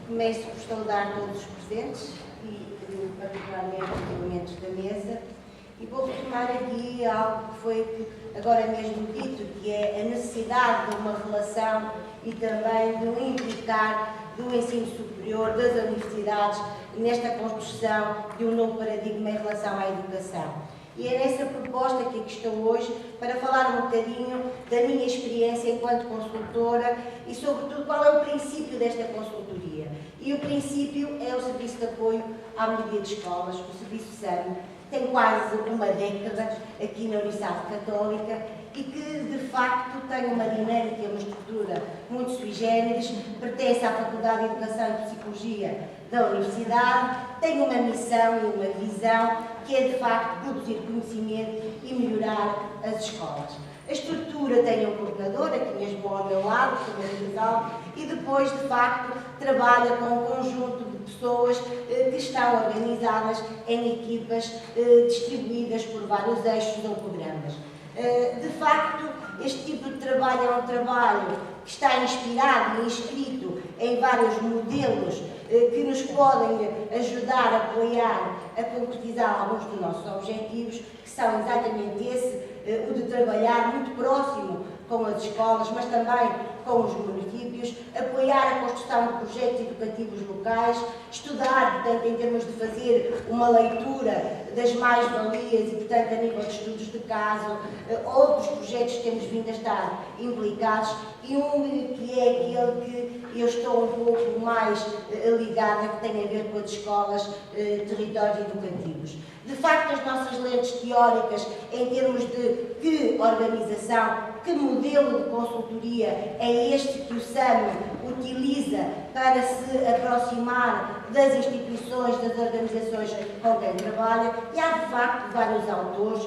Começo por saudar todos os presentes e particularmente os elementos da mesa e vou retomar aqui algo que foi agora mesmo dito, que é a necessidade de uma relação e também de um implicar do ensino superior, das universidades, nesta construção de um novo paradigma em relação à educação. E é nessa proposta que aqui estou hoje para falar um bocadinho da minha experiência enquanto consultora e, sobretudo, qual é o princípio desta consultoria. E o princípio é o Serviço de Apoio à Melhoria de Escolas, o Serviço SAME, que tem quase uma década aqui na Universidade Católica e que, de facto, tem uma dinâmica e uma estrutura muito sui generis, pertence à Faculdade de Educação e Psicologia da Universidade, tem uma missão e uma visão que é, de facto, produzir conhecimento e melhorar as escolas. A estrutura tem um coordenador, aqui mesmo ao meu lado, e depois, de facto, trabalha com um conjunto de pessoas que estão organizadas em equipas distribuídas por vários eixos ou programas. De facto, este tipo de trabalho é um trabalho que está inspirado e inscrito em vários modelos que nos podem ajudar a apoiar, a concretizar alguns dos nossos objetivos, que são exatamente esse, o de trabalhar muito próximo com as escolas, mas também com os municípios, apoiar a construção de projetos educativos locais, estudar, portanto, em termos de fazer uma leitura das mais-valias e, portanto, a nível de estudos de caso, outros projetos que temos vindo a estar implicados e um que é aquele que eu estou um pouco mais ligada, que tem a ver com as escolas, territórios educativos. De facto, as nossas lentes teóricas, em termos de que organização, que modelo de consultoria é este que o SAME utiliza para se aproximar das instituições, das organizações com quem trabalha, e há, de facto, vários autores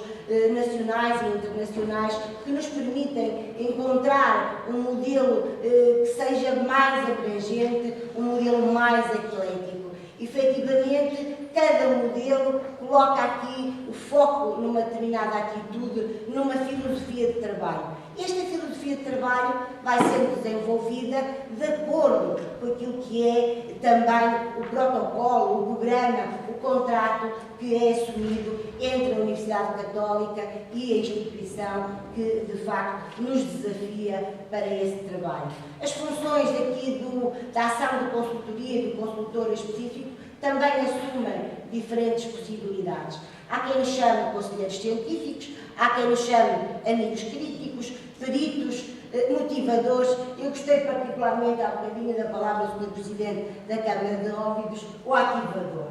nacionais e internacionais que nos permitem encontrar um modelo que seja mais abrangente, um modelo mais eclético. Efetivamente, cada modelo coloca aqui o foco numa determinada atitude, numa filosofia de trabalho. Esta filosofia de trabalho vai sendo desenvolvida de acordo com aquilo que é também o protocolo, o programa, o contrato que é assumido entre a Universidade Católica e a instituição que, de facto, nos desafia para esse trabalho. As funções aqui da ação de consultoria e do consultor específico também assumem diferentes possibilidades. Há quem nos chame conselheiros científicos, há quem nos chame amigos críticos, peritos, motivadores. Eu gostei particularmente há bocadinho da palavra do Sr. Presidente da Câmara de Óbidos, o ativador.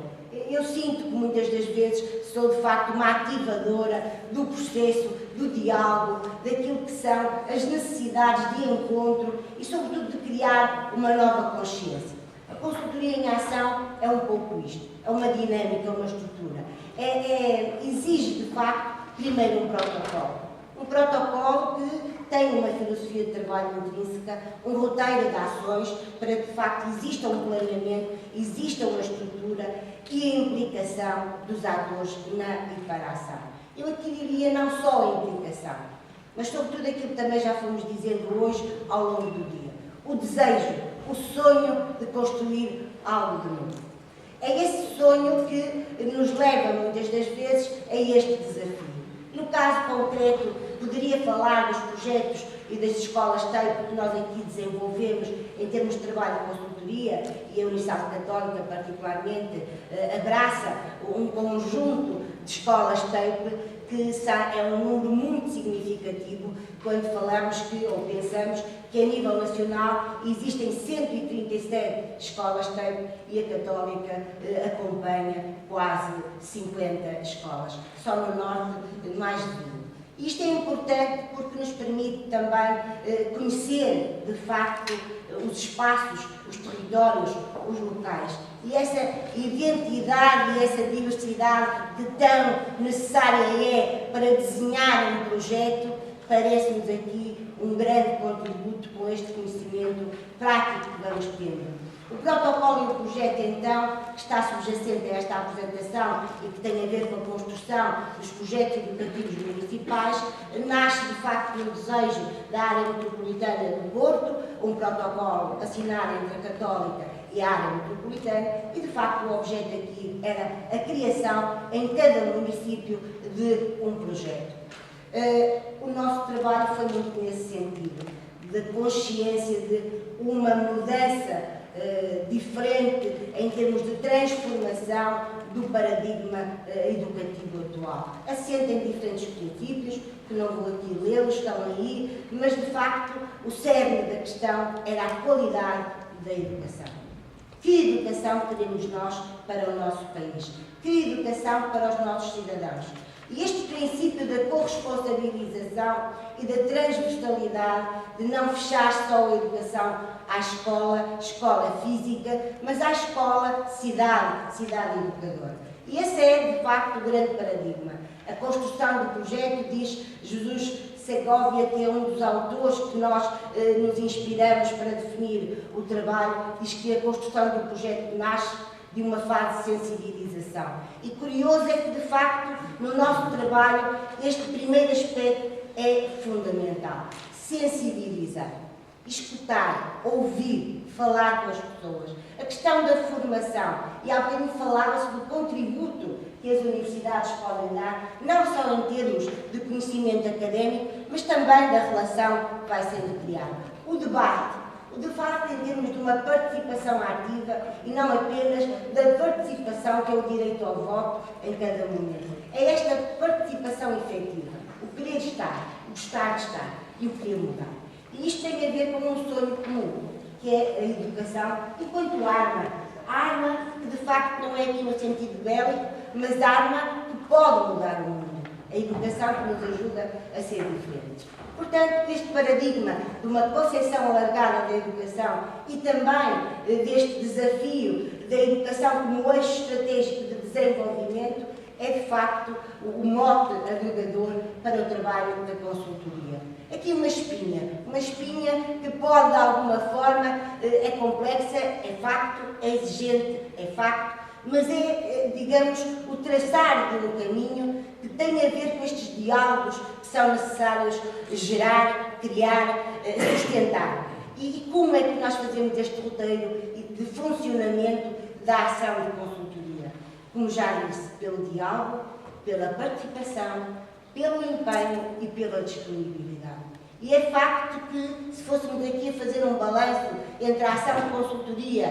Eu sinto que muitas das vezes sou de facto uma ativadora do processo, do diálogo, daquilo que são as necessidades de encontro e sobretudo de criar uma nova consciência. A consultoria em ação é um pouco isto, é uma dinâmica, uma estrutura. Exige, de facto, primeiro um protocolo. Um protocolo que tem uma filosofia de trabalho intrínseca, um roteiro de ações para que, de facto, exista um planeamento, exista uma estrutura e a implicação dos atores na e para a ação. Eu aqui diria não só a implicação, mas sobretudo aquilo que também já fomos dizendo hoje ao longo do dia. O desejo, o sonho de construir algo de novo. É esse sonho que nos leva, muitas das vezes, a este desafio. No caso concreto, poderia falar dos projetos e das escolas TAPE que nós aqui desenvolvemos em termos de trabalho de consultoria, e a Universidade Católica particularmente abraça um conjunto de escolas TAPE que é um número muito significativo quando falamos ou pensamos que a nível nacional existem 137 escolas TAPE e a Católica acompanha quase 50 escolas. Só no Norte, mais de 20. Isto é importante porque nos permite também conhecer, de facto, os espaços, os territórios, os locais. E essa identidade e essa diversidade que tão necessária é para desenhar um projeto, parece-nos aqui um grande contributo com este conhecimento prático que vamos tendo. O protocolo e o projeto, então, que está subjacente a esta apresentação e que tem a ver com a construção dos projetos educativos municipais, nasce, de facto, no desejo da área metropolitana do Porto, um protocolo assinado entre a Católica e a área metropolitana, e, de facto, o objeto aqui era a criação, em cada município, de um projeto. O nosso trabalho foi muito nesse sentido, de consciência de uma mudança diferente em termos de transformação do paradigma educativo atual. Assenta em diferentes princípios, que não vou aqui lê-los, estão aí, mas de facto o cerne da questão era a qualidade da educação. Que educação queremos nós para o nosso país? Que educação para os nossos cidadãos? E este princípio da corresponsabilização e da transversalidade, de não fechar só a educação à escola, escola física, mas à escola, cidade, cidade educadora. E esse é, de facto, o grande paradigma. A construção do projeto, diz Jesus Segovia, que é um dos autores que nós nos inspiramos para definir o trabalho, diz que a construção do projeto nasce de uma fase de sensibilização. E curioso é que, de facto, no nosso trabalho, este primeiro aspecto é fundamental. Sensibilizar, escutar, ouvir, falar com as pessoas. A questão da formação, e há bocadinho falava-se do contributo que as universidades podem dar, não só em termos de conhecimento académico, mas também da relação que vai sendo criada. O debate, em termos de uma participação ativa e não apenas da participação que é o direito ao voto em cada momento. É esta participação efetiva, o querer estar, o gostar de estar e o querer mudar. E isto tem a ver com um sonho comum, que é a educação enquanto arma que de facto não é aqui no sentido bélico, mas arma que pode mudar o mundo. A educação que nos ajuda a ser diferentes. Portanto, este paradigma de uma concepção alargada da educação e também deste desafio da educação como eixo estratégico de desenvolvimento é, de facto, o mote agregador para o trabalho da consultoria. Aqui uma espinha que pode, de alguma forma, é complexa, é facto, é exigente, é facto, mas é, digamos, o traçar de um caminho que tem a ver com estes diálogos que são necessários gerar, criar, sustentar. E como é que nós fazemos este roteiro de funcionamento da ação de consultoria? Como já disse, pelo diálogo, pela participação, pelo empenho e pela disponibilidade. E é facto que, se fôssemos aqui a fazer um balanço entre a ação de consultoria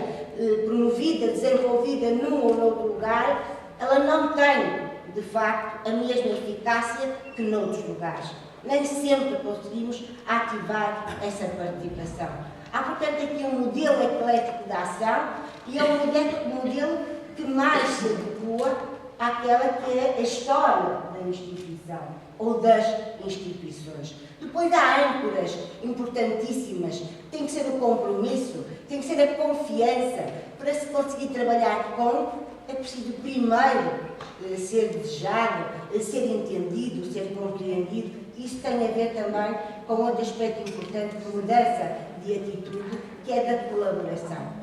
promovida, desenvolvida num ou noutro lugar, ela não tem, de facto, a mesma eficácia que noutros lugares. Nem sempre conseguimos ativar essa participação. Há, portanto, aqui um modelo eclético da ação e é um modelo que mais se adequa àquela que é a história da instituição ou das instituições. Depois há âncoras importantíssimas, tem que ser o compromisso, tem que ser a confiança. Para se conseguir trabalhar com, é preciso primeiro ser desejado, ser entendido, ser compreendido. Isso tem a ver também com outro aspecto importante de mudança de atitude, que é da colaboração.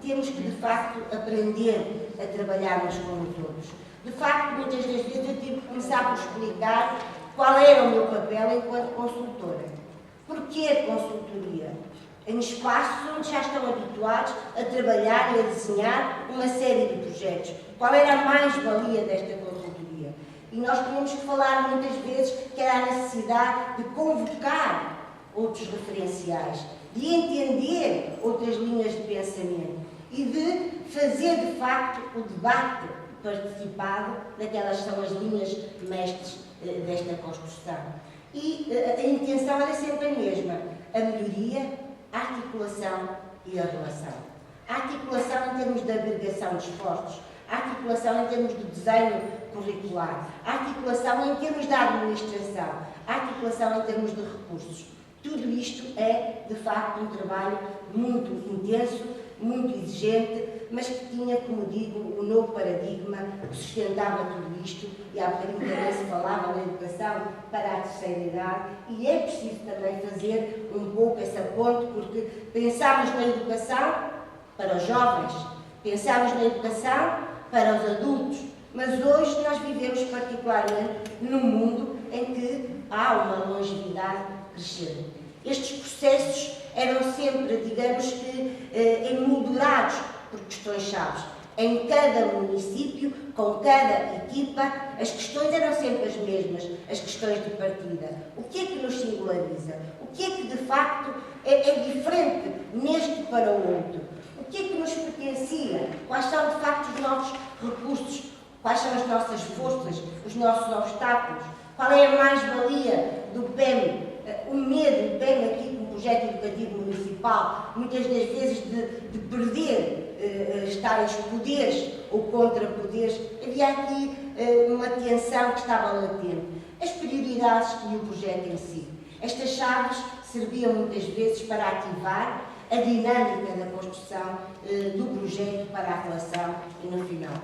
Temos que, de facto, aprender a trabalhar uns com os outros. De facto, muitas das vezes eu tive que começar por explicar qual era o meu papel enquanto consultora. Porquê a consultoria? Em espaços onde já estão habituados a trabalhar e a desenhar uma série de projetos. Qual era a mais-valia desta consultoria? E nós tínhamos que falar muitas vezes que era a necessidade de convocar outros referenciais, de entender outras linhas de pensamento e de fazer, de facto, o debate participado daquelas que são as linhas mestres desta construção. E a intenção era sempre a mesma, a melhoria, a articulação e a relação. A articulação em termos de agregação de esforços, a articulação em termos de desenho curricular, a articulação em termos da administração, a articulação em termos de recursos. Tudo isto é, de facto, um trabalho muito intenso muito exigente, mas que tinha, como digo, um novo paradigma que sustentava tudo isto, e há bocadinho também se falava na educação para a terceira idade, e é preciso também fazer um pouco essa ponte, porque pensamos na educação para os jovens, pensamos na educação para os adultos, mas hoje nós vivemos particularmente num mundo em que há uma longevidade crescente. Estes processos eram sempre, digamos que, emoldurados por questões-chave. Em cada município, com cada equipa, as questões eram sempre as mesmas, as questões de partida. O que é que nos singulariza? O que é que, de facto, é diferente neste para o outro? O que é que nos pertencia? Quais são, de facto, os nossos recursos? Quais são as nossas forças, os nossos obstáculos? Qual é a mais-valia do PEM? O medo do PEM aqui como projeto educativo municipal, muitas das vezes de perder tais poderes ou contrapoderes. Havia aqui uma tensão que estava latente. As prioridades e o projeto em si. Estas chaves serviam muitas vezes para ativar a dinâmica da construção do projeto para a relação e no final.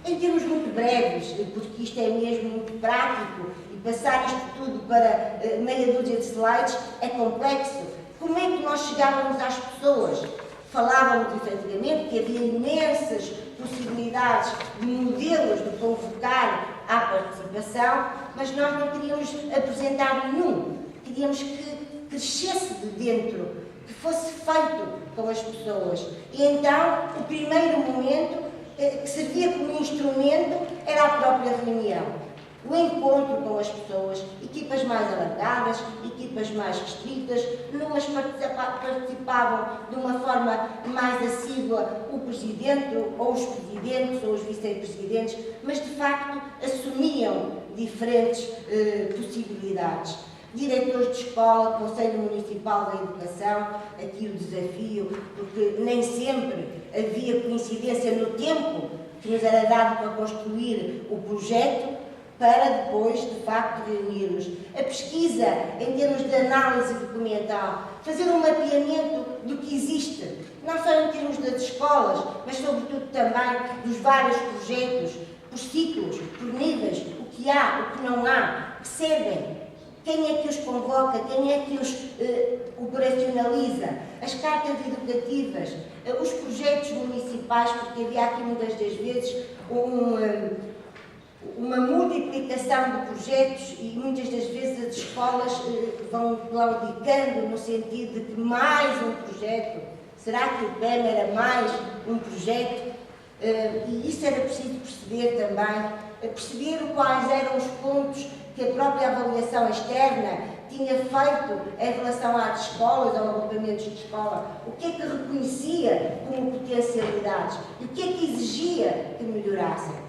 Em termos muito breves, porque isto é mesmo muito prático e passar isto tudo para meia dúzia de slides é complexo. Como é que nós chegávamos às pessoas? Falávamos efetivamente que havia imensas possibilidades de modelos de convocar à participação, mas nós não queríamos apresentar nenhum. Queríamos que crescesse de dentro, que fosse feito com as pessoas. E então, o primeiro momento que servia como instrumento era a própria reunião. O encontro com as pessoas, equipas mais alargadas, equipas mais restritas, numas participavam de uma forma mais assídua o presidente, ou os presidentes, ou os vice-presidentes, mas de facto assumiam diferentes possibilidades. Diretores de escola, Conselho Municipal da Educação, aqui o desafio, porque nem sempre havia coincidência no tempo que nos era dado para construir o projeto, para depois, de facto, reunirmos. A pesquisa, em termos de análise documental, fazer um mapeamento do que existe, não só em termos das escolas, mas sobretudo também dos vários projetos, por ciclos, por níveis, o que há, o que não há, percebem? Quem é que os convoca? Quem é que os operacionaliza? As cartas educativas, os projetos municipais, porque havia aqui muitas das vezes uma multiplicação de projetos e muitas das vezes as escolas vão claudicando no sentido de que mais um projeto. Será que o PEM era mais um projeto? E isso era preciso perceber também, perceber quais eram os pontos que a própria avaliação externa tinha feito em relação às escolas, aos agrupamentos de escola, o que é que reconhecia como potencialidades e o que é que exigia que melhorassem.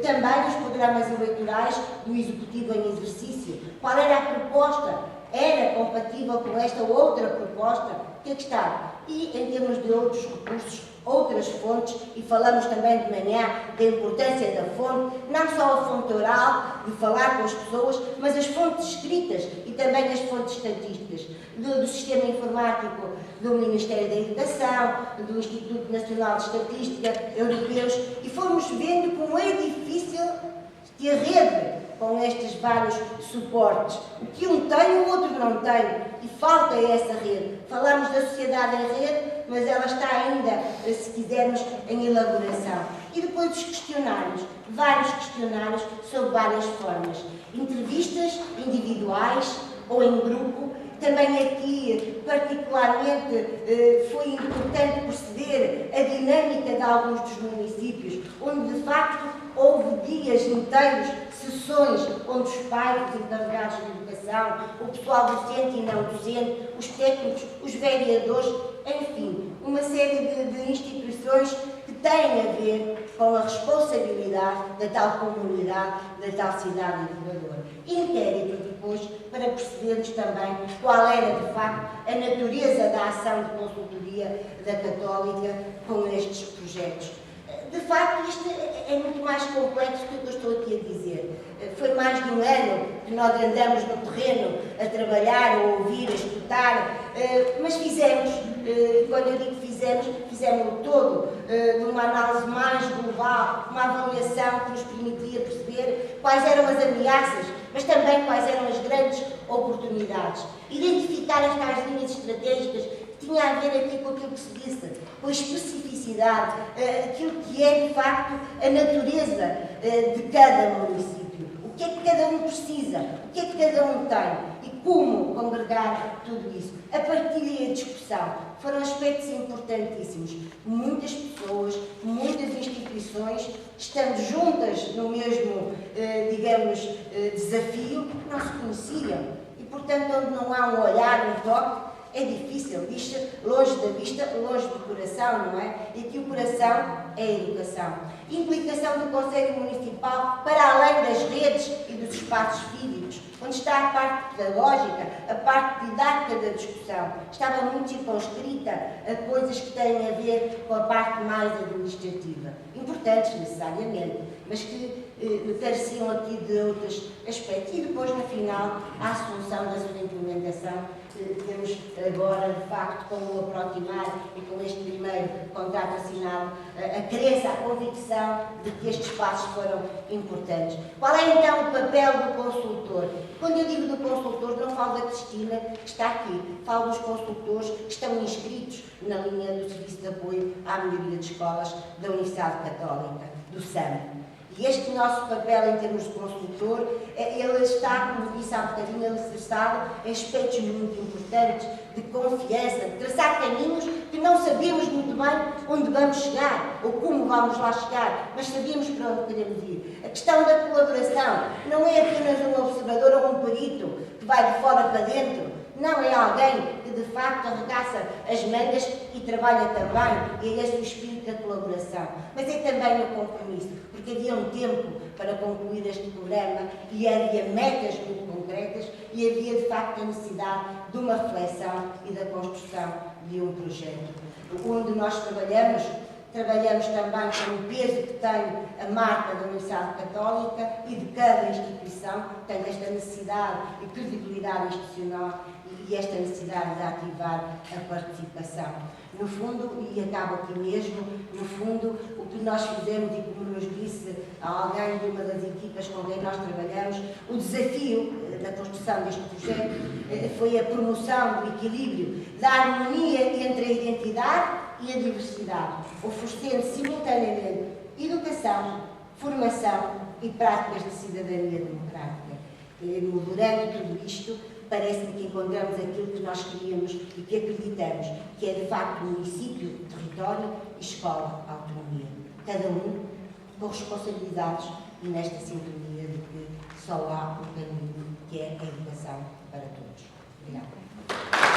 Também os programas eleitorais do Executivo em exercício. Qual era a proposta? Era compatível com esta outra proposta? Que é que está? E em termos de outros recursos, outras fontes, e falamos também de manhã da importância da fonte, não só a fonte oral, de falar com as pessoas, mas as fontes escritas e também as fontes estatísticas, do Sistema Informático do Ministério da Educação, do Instituto Nacional de Estatística, europeus, e fomos vendo como é difícil ter rede com estes vários suportes. O que um tem, o outro não tem, e falta essa rede. Falamos da sociedade em rede, mas ela está ainda, se quisermos, em elaboração. E depois os questionários, vários questionários sobre várias formas. Entrevistas individuais ou em grupo. Também aqui, particularmente, foi importante perceber a dinâmica de alguns dos municípios, onde de facto houve dias inteiros, sessões, onde os pais, os encarregados de educação, o pessoal docente e não docente, os técnicos, os vereadores, enfim, uma série de instituições que têm a ver com a responsabilidade da tal comunidade, da tal cidade educadora. Inquérito depois para percebermos também qual era, de facto, a natureza da ação de consultoria da Católica com estes projetos. De facto, isto é muito mais complexo do que eu estou aqui a dizer. Foi mais de um ano que nós andamos no terreno a trabalhar, a ouvir, a escutar, mas fizemos, quando eu digo fizemos, fizemos todo numa análise mais global, uma avaliação que nos permitia perceber quais eram as ameaças, mas também quais eram as grandes oportunidades. Identificar as tais linhas estratégicas que tinha a ver aqui com aquilo que se disse, com a especificidade, aquilo que é, de facto, a natureza de cada município. O que é que cada um precisa, o que é que cada um tem e como congregar tudo isso. A partilha e a discussão foram aspectos importantíssimos. Muitas pessoas, muitas instituições, estando juntas no mesmo, digamos, desafio, não se conheciam. E, portanto, onde não há um olhar, um toque, é difícil, longe da vista, longe do coração, não é? E aqui o coração é a educação. Implicação do Conselho Municipal para além das redes e dos espaços físicos, onde está a parte pedagógica, a parte didática da discussão. Estava muito circunscrita a coisas que têm a ver com a parte mais administrativa. Importantes, necessariamente, mas que careciam aqui de outros aspectos. E depois, no final, a assunção da sua implementação. Temos agora, de facto, com o aproximar e com este primeiro contrato assinado, a crença, a convicção de que estes passos foram importantes. Qual é, então, o papel do consultor? Quando eu digo do consultor, não falo da Cristina, que está aqui. Falo dos consultores que estão inscritos na linha do Serviço de Apoio à Melhoria de Escolas da Universidade Católica, do SAM. E este nosso papel em termos de consultor, ele está, como disse há bocadinho, alicerçado em aspectos muito importantes de confiança, de traçar caminhos que não sabíamos muito bem onde vamos chegar ou como vamos lá chegar, mas sabíamos para onde queremos ir. A questão da colaboração não é apenas um observador ou um perito que vai de fora para dentro, não, é alguém que de facto arregaça as mangas e trabalha também, e é esse o espírito da colaboração. Mas é também o compromisso, porque havia um tempo para concluir este programa e havia metas muito concretas e havia de facto a necessidade de uma reflexão e da construção de um projeto. Onde nós trabalhamos também com o peso que tem a marca da Universidade Católica e de cada instituição, tem esta necessidade e credibilidade institucional e esta necessidade de ativar a participação. No fundo, e acabo aqui mesmo, no fundo, o que nós fizemos, e como nos disse a alguém de uma das equipas com quem nós trabalhamos, o desafio da construção deste projeto foi a promoção do equilíbrio, da harmonia entre a identidade e a diversidade, oferecendo simultaneamente educação, formação e práticas de cidadania democrática. Durante tudo isto, parece-me que encontramos aquilo que nós queríamos e que acreditamos, que é de facto município, território, escola, autonomia. Cada um com responsabilidades e nesta sintonia de que só há um caminho, que é a educação para todos. Obrigada.